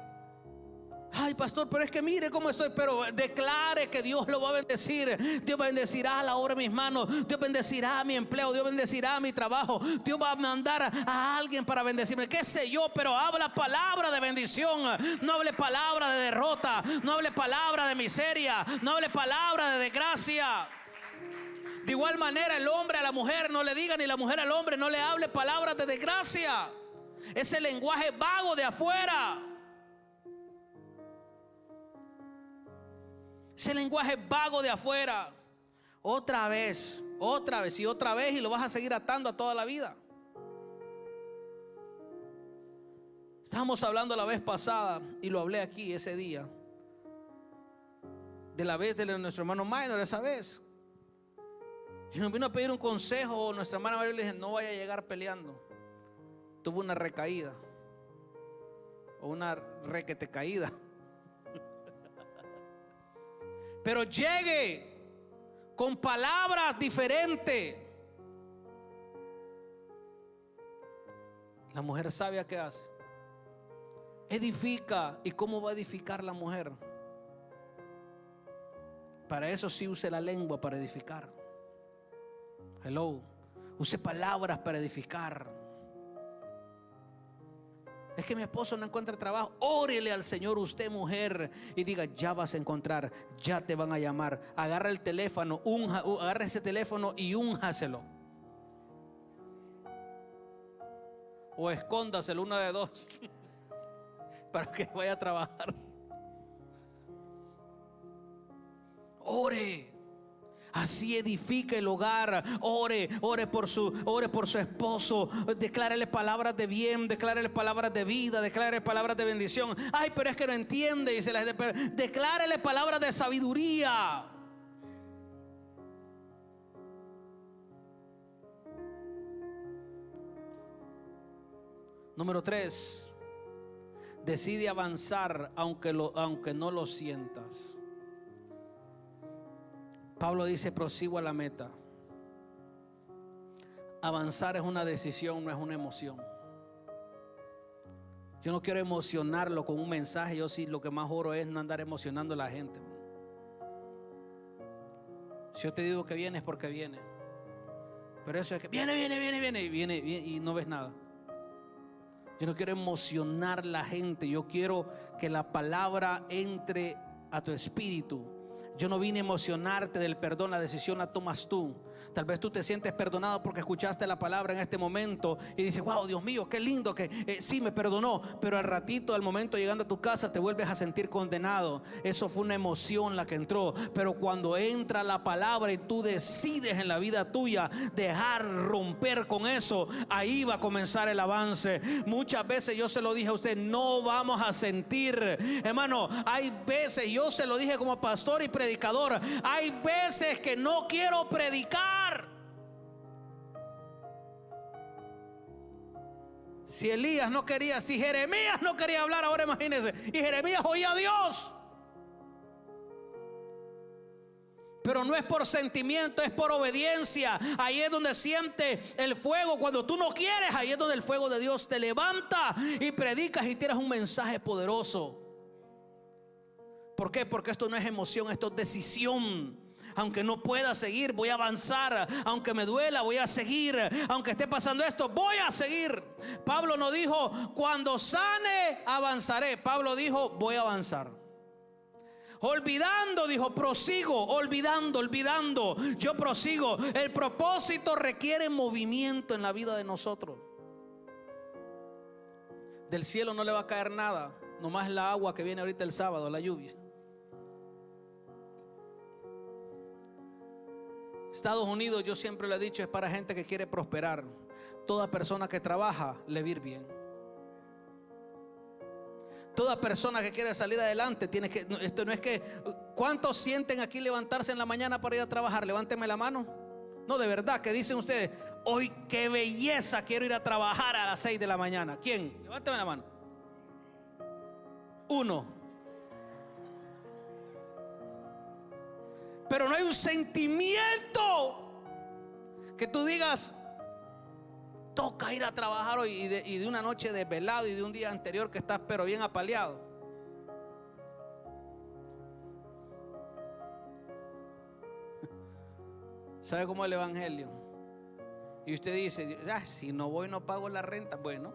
Speaker 1: Ay, pastor, pero es que mire cómo estoy. Pero declare que Dios lo va a bendecir. Dios bendecirá la obra de mis manos. Dios bendecirá mi empleo. Dios bendecirá mi trabajo. Dios va a mandar a alguien para bendecirme. Qué sé yo, pero habla palabra de bendición. No hable palabra de derrota. No hable palabra de miseria. No hable palabra de desgracia. De igual manera, el hombre a la mujer no le diga, ni la mujer al hombre no le hable palabras de desgracia. Ese lenguaje vago de afuera. Ese lenguaje vago de afuera. Otra vez y otra vez, y lo vas a seguir atando a toda la vida. Estábamos hablando la vez pasada, y lo hablé aquí ese día, de la vez de nuestro hermano Minor, esa vez. Y nos vino a pedir un consejo. Nuestra hermana María le dije: no vaya a llegar peleando. Tuvo una recaída, o una requete caída. Pero llegue con palabras diferentes. La mujer sabia, ¿qué hace? Edifica. ¿Y cómo va a edificar la mujer? Para eso sí use la lengua, para edificar. Hello. Use palabras para edificar. Es que mi esposo no encuentra trabajo. Órele al Señor usted, mujer, y diga: ya vas a encontrar, ya te van a llamar. Agarra el teléfono, agarra ese teléfono y únjaselo. O escóndaselo, una de dos, para que vaya a trabajar. Ore. Así edifica el hogar. Ore por su esposo. Declárele palabras de bien, declárele palabras de vida, declárele palabras de bendición. Ay, pero es que no entiende, dice la gente. Declárele palabras de sabiduría. Número 3. Decide avanzar aunque no lo sientas. Pablo dice: prosigo a la meta. Avanzar es una decisión, no es una emoción. Yo no quiero emocionarlo con un mensaje. Yo sí, lo que más oro es no andar emocionando a la gente. Si yo te digo que viene, es porque viene. Pero eso es que viene y no ves nada. Yo no quiero emocionar a la gente. Yo quiero que la palabra entre a tu espíritu. Yo no vine a emocionarte del perdón. La decisión la tomas tú. Tal vez tú te sientes perdonado porque escuchaste la palabra en este momento y dices: wow, Dios mío, qué lindo que sí me perdonó. Pero al ratito, al momento llegando a tu casa, te vuelves a sentir condenado. Eso fue una emoción la que entró. Pero cuando entra la palabra y tú decides en la vida tuya dejar romper con eso, ahí va a comenzar el avance. Muchas veces yo se lo dije a usted: no vamos a sentir, hermano. Hay veces, yo se lo dije como pastor y predicador, hay veces que no quiero predicar. Si Elías no quería, si Jeremías no quería hablar, ahora imagínense. Y Jeremías oía a Dios. Pero no es por sentimiento, es por obediencia. Ahí es donde siente el fuego. Cuando tú no quieres, ahí es donde el fuego de Dios te levanta y predicas y tienes un mensaje poderoso. ¿Por qué? Porque esto no es emoción, esto es decisión. Aunque no pueda seguir, voy a avanzar. Aunque me duela, voy a seguir. Aunque esté pasando esto, voy a seguir. Pablo no dijo: cuando sane, avanzaré. Pablo dijo: voy a avanzar. Olvidando, dijo: prosigo. Olvidando, yo prosigo. El propósito requiere movimiento en la vida de nosotros. Del cielo no le va a caer nada, nomás la agua que viene ahorita el sábado, la lluvia. Estados Unidos, yo siempre lo he dicho, es para gente que quiere prosperar. Toda persona que trabaja le va a ir bien. Toda persona que quiere salir adelante tiene que, esto no es que, ¿cuántos sienten aquí levantarse en la mañana para ir a trabajar? Levánteme la mano. No, de verdad, que dicen ustedes: hoy qué belleza, quiero ir a trabajar a las 6 de la mañana. ¿Quién? Levánteme la mano. 1. Pero no hay un sentimiento que tú digas: toca ir a trabajar hoy y de una noche desvelado y de un día anterior que estás pero bien apaleado. ¿Sabe cómo es el evangelio? Y usted dice, si no voy no pago la renta. Bueno,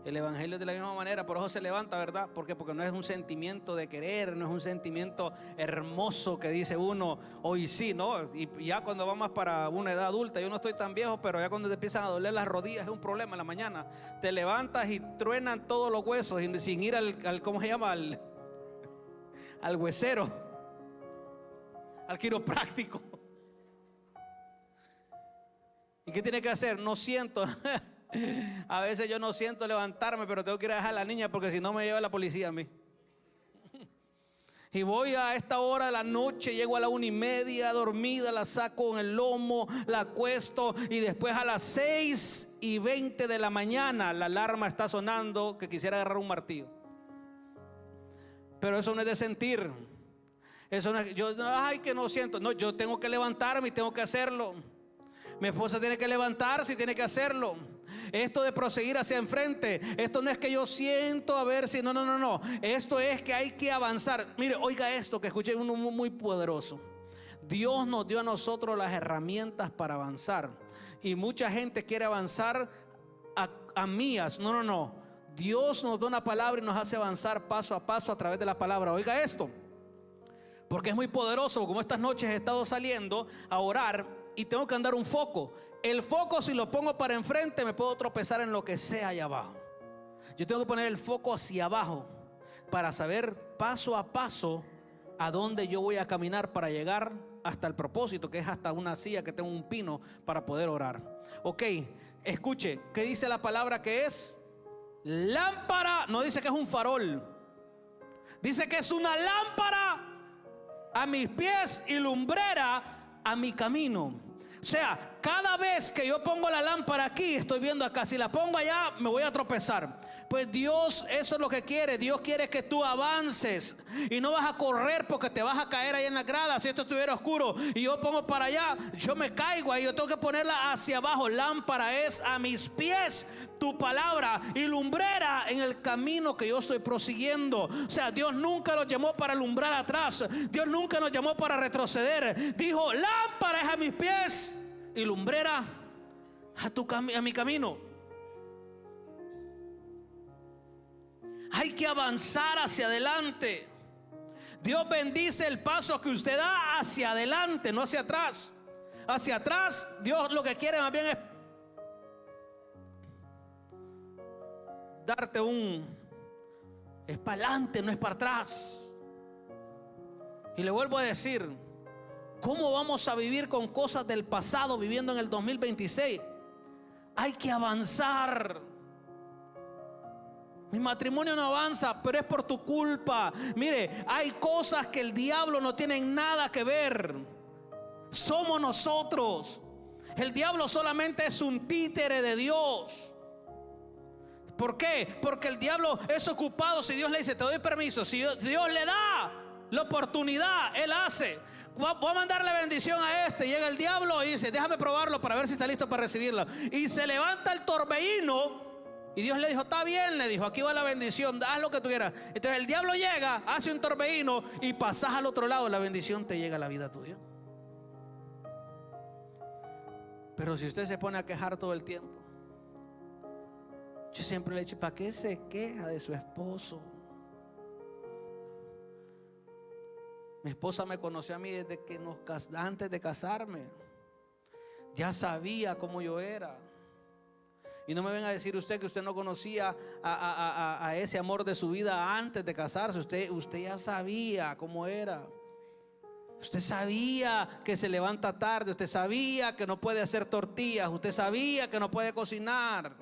Speaker 1: el evangelio es de la misma manera, por eso se levanta, ¿verdad? ¿Por qué? Porque no es un sentimiento de querer, no es un sentimiento hermoso que dice uno, hoy sí, ¿no? Y ya cuando va más para una edad adulta, yo no estoy tan viejo, pero ya cuando te empiezan a doler las rodillas es un problema en la mañana. Te levantas y truenan todos los huesos y sin ir al ¿cómo se llama? Al huesero, al quiropráctico. ¿Y qué tiene que hacer? No siento. A veces yo no siento levantarme, pero tengo que ir a dejar a la niña porque si no me lleva la policía a mí. Y voy a esta hora de la noche, llego a la 1:30 dormida, la saco en el lomo, la acuesto y después a las 6:20 de la mañana la alarma está sonando que quisiera agarrar un martillo. Pero eso no es de sentir. Eso no es, que no siento. No, yo tengo que levantarme y tengo que hacerlo. Mi esposa tiene que levantarse y tiene que hacerlo. Esto de proseguir hacia enfrente, esto no es que yo siento a ver si, no. Esto es que hay que avanzar. Mire, oiga esto que escuché uno muy poderoso. Dios nos dio a nosotros las herramientas para avanzar. Y mucha gente quiere avanzar a mías. No. Dios nos da una palabra y nos hace avanzar paso a paso a través de la palabra. Oiga esto, porque es muy poderoso. Como estas noches he estado saliendo a orar y tengo que andar un foco. El foco, si lo pongo para enfrente, me puedo tropezar en lo que sea allá abajo. Yo tengo que poner el foco hacia abajo para saber paso a paso a dónde yo voy a caminar para llegar hasta el propósito, que es hasta una silla que tengo un pino para poder orar. Ok, escuche, ¿qué dice la palabra que es? Lámpara. No dice que es un farol, dice que es una lámpara a mis pies y lumbrera a mi camino. O sea, cada vez que yo pongo la lámpara aquí, estoy viendo acá. Si la pongo allá, me voy a tropezar. Pues Dios, eso es lo que quiere. Dios quiere que tú avances y no vas a correr porque te vas a caer ahí en la grada. Si esto estuviera oscuro y yo pongo para allá, yo me caigo ahí. Yo tengo que ponerla hacia abajo. Lámpara es a mis pies tu palabra y lumbrera en el camino que yo estoy prosiguiendo. O sea, Dios nunca nos llamó para alumbrar atrás. Dios nunca nos llamó para retroceder. Dijo, lámpara es a mis pies y lumbrera a mi camino. Hay que avanzar hacia adelante. Dios bendice el paso que usted da hacia adelante, no hacia atrás. Hacia atrás, Dios lo que quiere más bien es darte es para adelante, no es para atrás. Y le vuelvo a decir, ¿cómo vamos a vivir con cosas del pasado viviendo en el 2026? Hay que avanzar. Mi matrimonio no avanza, pero es por tu culpa. Mire, hay cosas que el diablo no tiene nada que ver. Somos nosotros. El diablo solamente es un títere de Dios. ¿Por qué? Porque el diablo es ocupado. Si Dios le dice, te doy permiso, si Dios le da la oportunidad, él hace. Voy a mandarle bendición a este. Llega el diablo y dice, déjame probarlo para ver si está listo para recibirla. Y se levanta el torbellino. Y Dios le dijo, está bien, le dijo, aquí va la bendición, haz lo que tú quieras. Entonces el diablo llega, hace un torbellino y pasas al otro lado, la bendición te llega a la vida tuya. Pero si usted se pone a quejar todo el tiempo, yo siempre le he dicho, ¿para qué se queja de su esposo? Mi esposa me conoció a mí desde que antes de casarme. Ya sabía cómo yo era. Y no me venga a decir usted que usted no conocía a ese amor de su vida antes de casarse. Usted ya sabía cómo era. Usted sabía que se levanta tarde. Usted sabía que no puede hacer tortillas. Usted sabía que no puede cocinar.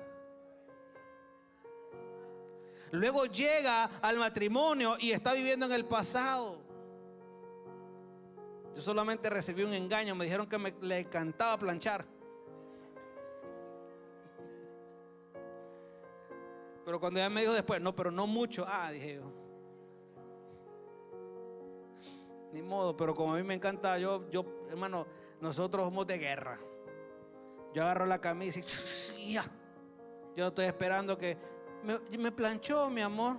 Speaker 1: Luego llega al matrimonio y está viviendo en el pasado. Yo solamente recibí un engaño. Me dijeron que le encantaba planchar. Pero cuando ella me dijo después, no, pero no mucho. Dije yo, ni modo. Pero como a mí me encanta, yo hermano, nosotros somos de guerra. Yo agarro la camisa y ya. Yo estoy esperando que me planchó, mi amor.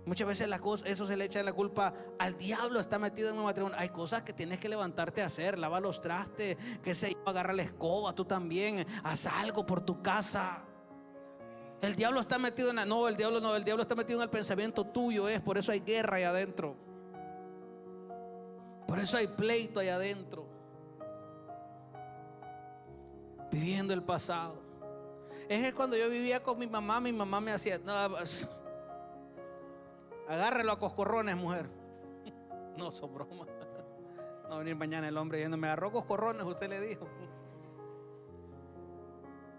Speaker 1: Muchas veces eso se le echa la culpa al diablo. Está metido en un matrimonio. Hay cosas que tienes que levantarte a hacer. Lava los trastes, qué sé yo, agarra la escoba. Tú también haz algo por tu casa. El diablo está metido el diablo está metido en el pensamiento tuyo. Por eso hay guerra ahí adentro. Por eso hay pleito ahí adentro. Viviendo el pasado. Es que cuando yo vivía con mi mamá me hacía nada más. Agárrelo a coscorrones, mujer. No, son bromas. No va a venir mañana el hombre diciendo, me agarró coscorrones, usted le dijo.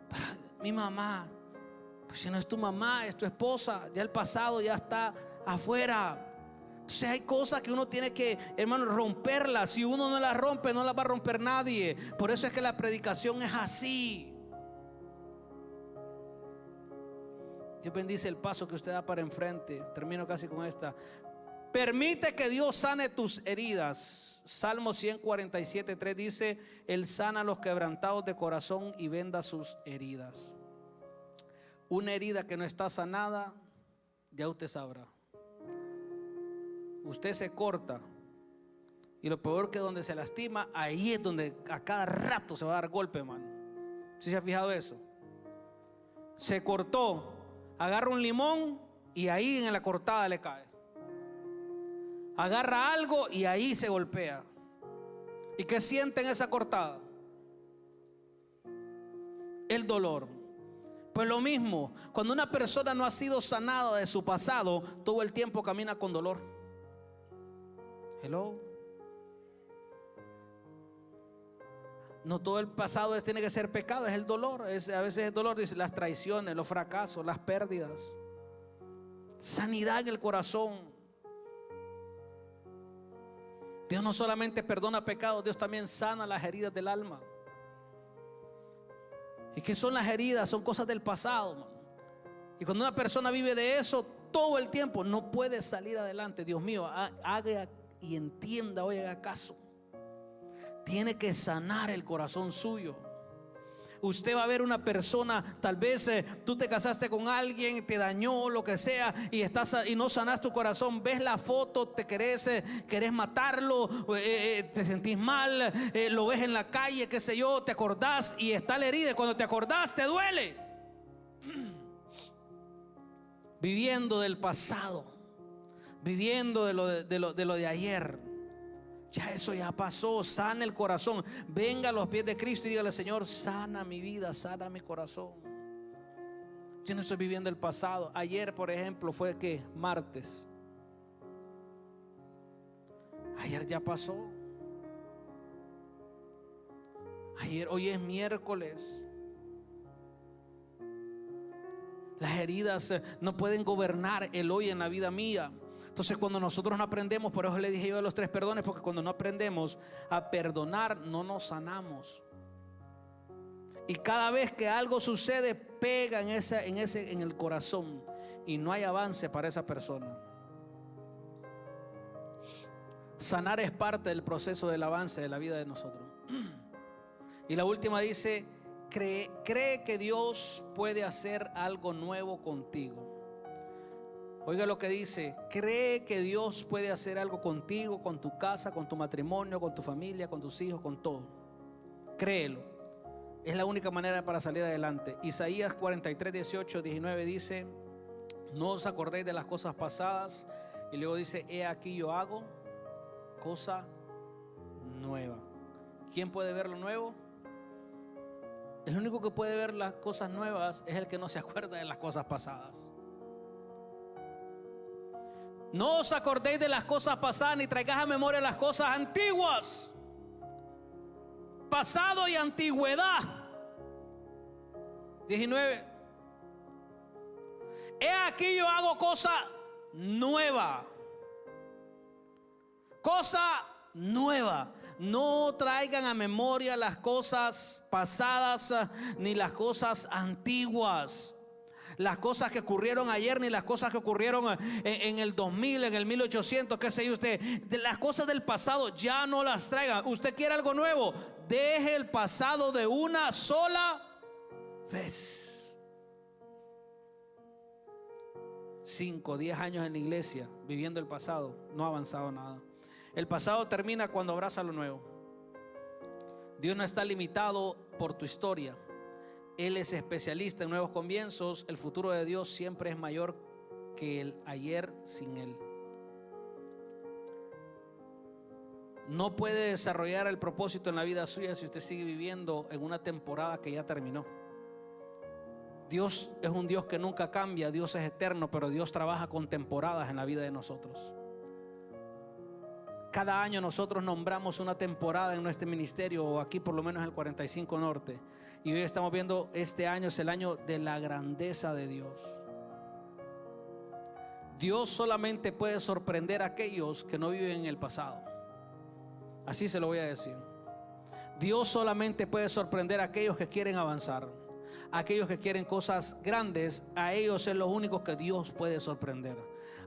Speaker 1: Pero mi mamá, pues si no es tu mamá, es tu esposa. Ya el pasado ya está afuera. Entonces hay cosas que uno tiene que, hermano, romperlas. Si uno no las rompe, no las va a romper nadie. Por eso es que la predicación es así. Dios bendice el paso que usted da para enfrente. Termino casi con esta. Permite que Dios sane tus heridas. Salmo 147:3 dice: Él sana a los quebrantados de corazón y venda sus heridas. Una herida que no está sanada, ya usted sabrá. Usted se corta, y lo peor que donde se lastima, ahí es donde a cada rato se va a dar golpe, hermano. ¿Sí se ha fijado eso? Se cortó, agarra un limón y ahí en la cortada le cae. Agarra algo y ahí se golpea. ¿Y qué siente en esa cortada? El dolor. Pues lo mismo, cuando una persona no ha sido sanada de su pasado, todo el tiempo camina con dolor. Hello. No todo el pasado tiene que ser pecado, es el dolor. A veces el dolor, dice, las traiciones, los fracasos, las pérdidas. Sanidad en el corazón. Dios no solamente perdona pecados, Dios también sana las heridas del alma. ¿Y qué son las heridas? Son cosas del pasado, man. Y cuando una persona vive de eso todo el tiempo, no puede salir adelante. Dios mío, haga y entienda, oiga, haga caso. Tiene que sanar el corazón suyo. Usted va a ver una persona, tal vez tú te casaste con alguien, te dañó, lo que sea, y no sanas tu corazón. Ves la foto, te querés matarlo, te sentís mal, lo ves en la calle, qué sé yo, te acordás y está la herida. Y cuando te acordás te duele. Viviendo del pasado, viviendo de lo de ayer. Ya eso ya pasó. Sana el corazón. Venga a los pies de Cristo y dígale: Señor, sana mi vida, sana mi corazón. Yo no estoy viviendo el pasado. Ayer, por ejemplo, fue ¿qué? Martes. Ayer ya pasó. Hoy es miércoles. Las heridas no pueden gobernar el hoy en la vida mía. Entonces cuando nosotros no aprendemos, por eso le dije yo de los 3 perdones, porque cuando no aprendemos a perdonar, no nos sanamos. Y cada vez que algo sucede, pega en el corazón y no hay avance para esa persona. Sanar es parte del proceso del avance de la vida de nosotros. Y la última dice: cree que Dios puede hacer algo nuevo contigo. Oiga lo que dice: cree que Dios puede hacer algo contigo, con tu casa, con tu matrimonio, con tu familia, con tus hijos, con todo. Créelo. Es la única manera para salir adelante. Isaías 43, 18, 19 dice: no os acordéis de las cosas pasadas. Y luego dice: he aquí yo hago cosa nueva. ¿Quién puede ver lo nuevo? El único que puede ver las cosas nuevas es el que no se acuerda de las cosas pasadas. No os acordéis de las cosas pasadas, ni traigáis a memoria las cosas antiguas. Pasado y antigüedad. 19. He aquí yo hago cosa nueva. Cosa nueva. No traigan a memoria las cosas pasadas ni las cosas antiguas. Las cosas que ocurrieron ayer ni las cosas que ocurrieron en el 2000, en el 1800, qué sé yo usted. De las cosas del pasado ya no las traigan. Usted quiere algo nuevo, deje el pasado de una sola vez. 5, 10 años en la iglesia viviendo el pasado, no ha avanzado nada. El pasado termina cuando abraza lo nuevo. Dios no está limitado por tu historia. Él es especialista en nuevos comienzos. El futuro de Dios siempre es mayor que el ayer sin Él. No puede desarrollar el propósito en la vida suya si usted sigue viviendo en una temporada que ya terminó. Dios es un Dios que nunca cambia. Dios es eterno, pero Dios trabaja con temporadas en la vida de nosotros. Cada año nosotros nombramos una temporada en nuestro ministerio, o aquí por lo menos en el 45 Norte. Y hoy estamos viendo, este año es el año de la grandeza de Dios. Dios solamente puede sorprender a aquellos que no viven en el pasado. Así se lo voy a decir. Dios solamente puede sorprender a aquellos que quieren avanzar. Aquellos que quieren cosas grandes, a ellos es lo único que Dios puede sorprender.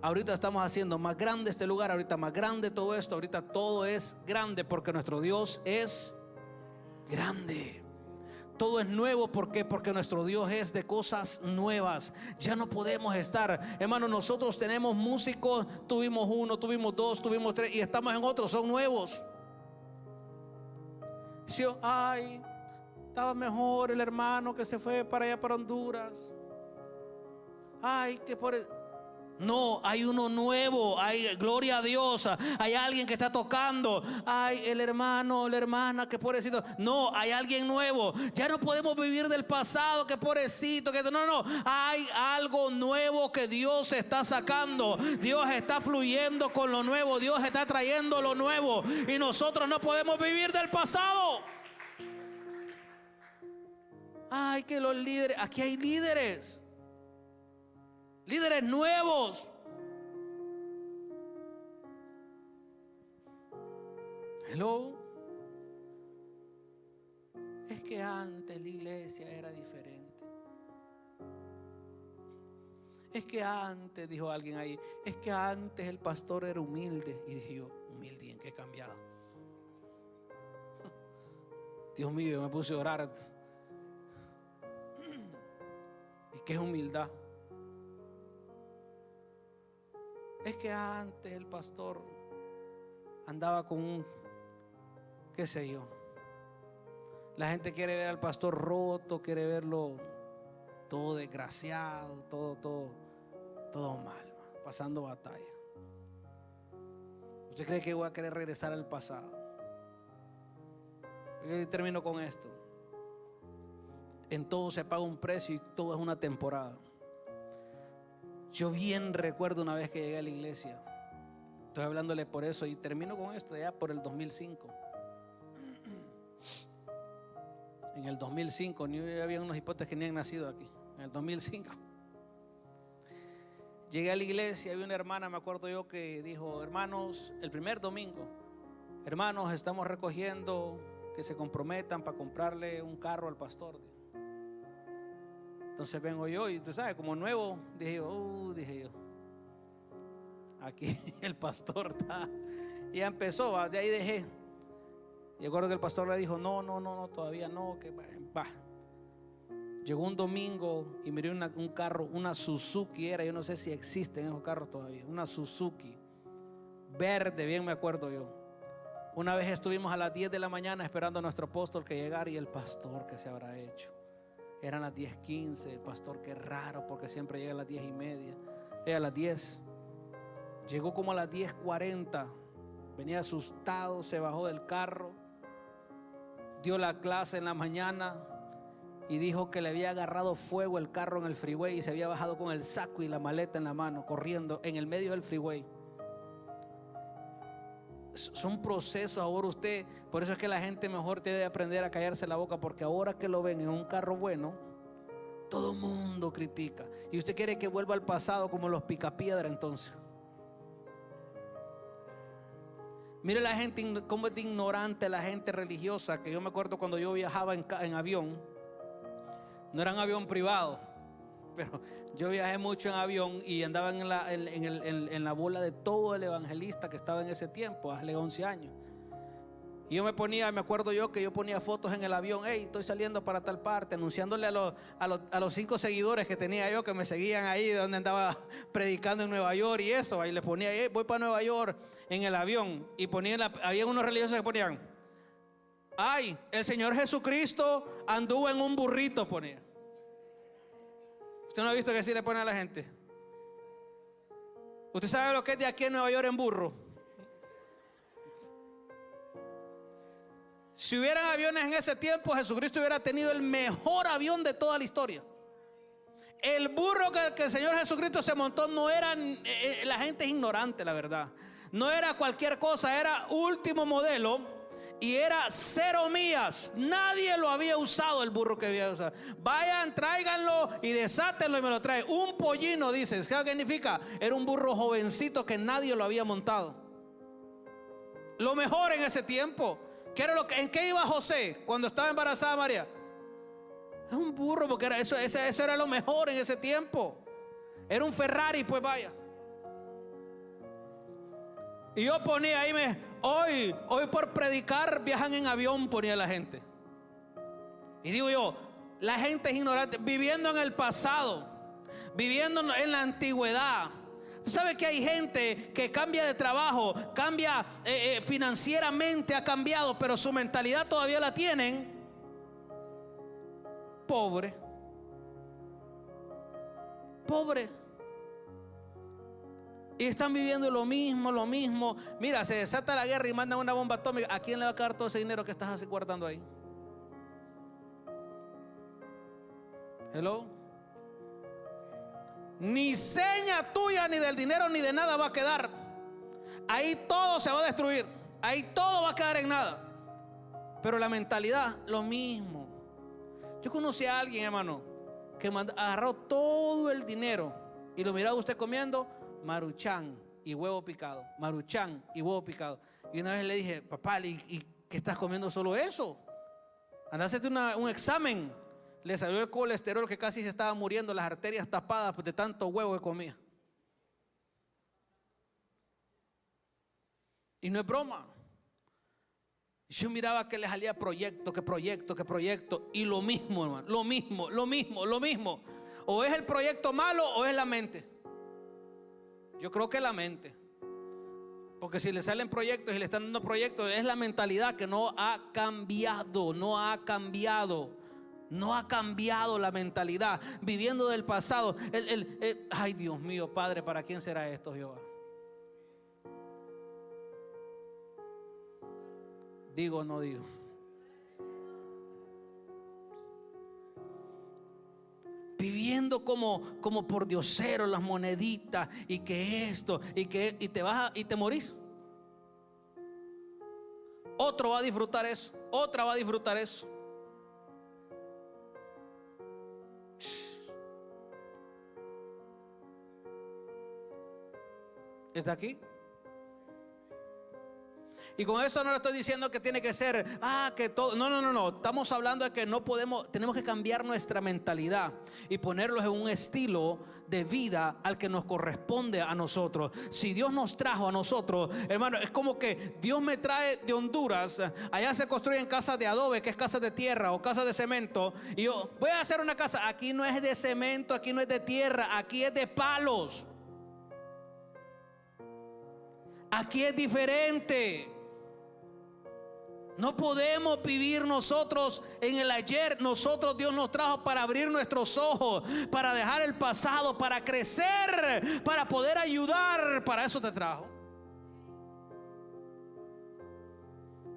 Speaker 1: Ahorita estamos haciendo más grande este lugar, ahorita más grande todo esto, ahorita todo es grande porque nuestro Dios es grande. Todo es nuevo, ¿por qué? Porque nuestro Dios es de cosas nuevas. Ya no podemos estar, hermano, nosotros tenemos músicos, tuvimos 1, tuvimos 2, tuvimos 3 y estamos en otros, son nuevos. Sí, ay, estaba mejor el hermano que se fue para allá, para Honduras. Ay, que por el... No, hay uno nuevo, hay, gloria a Dios, hay alguien que está tocando. Ay, el hermano, la hermana, que pobrecito. No, hay alguien nuevo. Ya no podemos vivir del pasado, que pobrecito, que no, hay algo nuevo que Dios está sacando. Dios está fluyendo con lo nuevo, Dios está trayendo lo nuevo y nosotros no podemos vivir del pasado. Ay, que los líderes, aquí hay líderes nuevos. Hello. Es que antes la iglesia era diferente. Es que antes, dijo alguien ahí, es que antes el pastor era humilde. Y dije yo, humilde, ¿en qué he cambiado? Dios mío, me puse a orar. ¿Y qué es humildad? Es que antes el pastor andaba con un, qué sé yo. La gente quiere ver al pastor roto, quiere verlo todo desgraciado, todo mal, pasando batalla. ¿Usted cree que voy a querer regresar al pasado? Yo termino con esto. En todo se paga un precio y todo es una temporada. Yo bien recuerdo una vez que llegué a la iglesia. Estoy hablándole por eso y termino con esto ya por el 2005. En el 2005, ni había unos hipotes que ni han nacido aquí. En el 2005 llegué a la iglesia, había una hermana, me acuerdo yo, que dijo: hermanos, el primer domingo, hermanos, estamos recogiendo que se comprometan para comprarle un carro al pastor. Entonces vengo yo y usted sabe, como nuevo, dije yo, aquí el pastor está. Y ya empezó, de ahí dejé. Y recuerdo que el pastor le dijo: no, todavía no, que va. Llegó un domingo y miré un carro, una Suzuki era, yo no sé si existen esos carros todavía, una Suzuki verde, bien me acuerdo yo. Una vez estuvimos a las 10 de la mañana esperando a nuestro apóstol que llegara, y el pastor, que se habrá hecho. Eran las 10:15, el pastor, qué raro, porque siempre llega a las 10:30. Era a las 10. Llegó como a las 10:40. Venía asustado, se bajó del carro, dio la clase en la mañana y dijo que le había agarrado fuego el carro en el freeway y se había bajado con el saco y la maleta en la mano, corriendo en el medio del freeway. Son procesos ahora usted. Por eso es que la gente mejor debe aprender a callarse la boca, porque ahora que lo ven en un carro bueno, todo el mundo critica. Y usted quiere que vuelva al pasado como los picapiedra. Entonces mire la gente, cómo es de ignorante la gente religiosa. Que yo me acuerdo cuando yo viajaba en avión. No era un avión privado, pero yo viajé mucho en avión y andaba en la bola de todo el evangelista que estaba en ese tiempo, hace 11 años. Y yo me acuerdo yo que yo ponía fotos en el avión. Hey, estoy saliendo para tal parte, anunciándole a los 5 seguidores que tenía yo, que me seguían ahí de donde andaba predicando en Nueva York y eso. Ahí les ponía, hey, voy para Nueva York en el avión. Y había unos religiosos que ponían, ay, el Señor Jesucristo anduvo en un burrito, ponía. ¿Usted no ha visto que así le pone a la gente? ¿Usted sabe lo que es de aquí en Nueva York en burro? Si hubieran aviones en ese tiempo, Jesucristo hubiera tenido el mejor avión de toda la historia. El burro que el Señor Jesucristo se montó no era, la gente es ignorante, la verdad. No era cualquier cosa, era último modelo y era 0 millas. Nadie lo había usado, el burro que había usado. Vayan, tráiganlo y desátenlo y me lo traen. Un pollino, dices. ¿Qué significa? Era un burro jovencito que nadie lo había montado. Lo mejor en ese tiempo. ¿En qué iba José cuando estaba embarazada María? Es un burro, porque eso era lo mejor en ese tiempo. Era un Ferrari, pues vaya. Y yo ponía ahí, hoy por predicar viajan en avión, ponía la gente. Y digo yo, la gente es ignorante, viviendo en el pasado, viviendo en la antigüedad. Tú sabes que hay gente que cambia de trabajo, cambia financieramente, ha cambiado, pero su mentalidad todavía la tienen pobre. Y están viviendo lo mismo. Mira, se desata la guerra y mandan una bomba atómica. ¿A quién le va a quedar todo ese dinero que estás así guardando ahí? Hello. Ni seña tuya, ni del dinero, ni de nada va a quedar. Ahí todo se va a destruir. Ahí todo va a quedar en nada. Pero la mentalidad, lo mismo. Yo conocí a alguien, hermano, que agarró todo el dinero y lo miraba usted comiendo maruchan y huevo picado. Maruchan y huevo picado. Y una vez le dije, papá, ¿y qué estás comiendo solo eso? Anda a hacerte un examen. Le salió el colesterol, que casi se estaba muriendo, las arterias tapadas de tanto huevo que comía. Y no es broma. Yo miraba que le salía proyecto. Y lo mismo, hermano, lo mismo. O es el proyecto malo o es la mente. Yo creo que es la mente. Porque si le salen proyectos y le están dando proyectos, es la mentalidad que no ha cambiado. No ha cambiado la mentalidad, viviendo del pasado. Ay, Dios mío, Padre, ¿para quién será esto, Jehová? ¿Digo o no digo? Viviendo como por diosero, las moneditas, y que esto, y te morís. Otro va a disfrutar eso, otra va a disfrutar eso. ¿Está aquí? Y con eso no le estoy diciendo que tiene que ser que todo. No. Estamos hablando de que tenemos que cambiar nuestra mentalidad y ponerlos en un estilo de vida al que nos corresponde a nosotros. Si Dios nos trajo a nosotros, hermano, es como que Dios me trae de Honduras. Allá se construyen casas de adobe, que es casas de tierra o casas de cemento. Y yo voy a hacer una casa. Aquí no es de cemento, aquí no es de tierra, aquí es de palos. Aquí es diferente. No podemos vivir nosotros en el ayer. Dios nos trajo para abrir nuestros ojos, para dejar el pasado, para crecer, para poder ayudar. Para eso te trajo.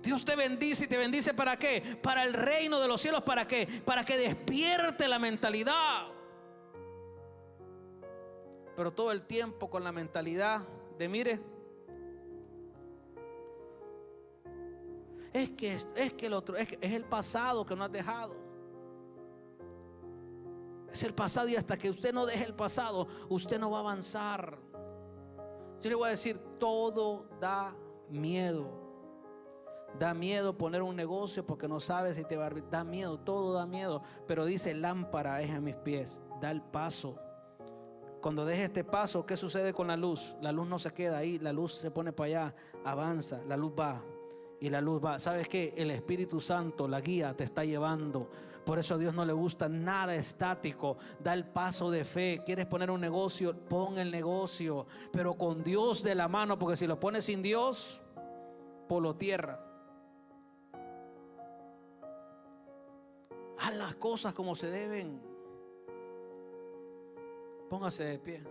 Speaker 1: Dios te bendice y te bendice ¿para qué? Para el reino de los cielos. ¿Para qué? Para que despierte la mentalidad. Pero todo el tiempo con la mentalidad de mire, es que el otro, es el pasado que nos has dejado. Es el pasado, y hasta que usted no deje el pasado, usted no va a avanzar. Yo le voy a decir, todo da miedo. Da miedo poner un negocio porque no sabes si te va a... Da miedo, todo da miedo. Pero dice, lámpara es a mis pies. Da el paso. Cuando deje este paso, ¿qué sucede con la luz? La luz no se queda ahí, la luz se pone para allá, avanza, la luz va. y la luz va. ¿Sabes qué? El Espíritu Santo, la guía, te está llevando. Por eso a Dios no le gusta nada estático. Da el paso de fe. ¿Quieres poner un negocio? Pon el negocio, pero con Dios de la mano, porque si lo pones sin Dios, polo tierra. Haz las cosas como se deben. Póngase de pie.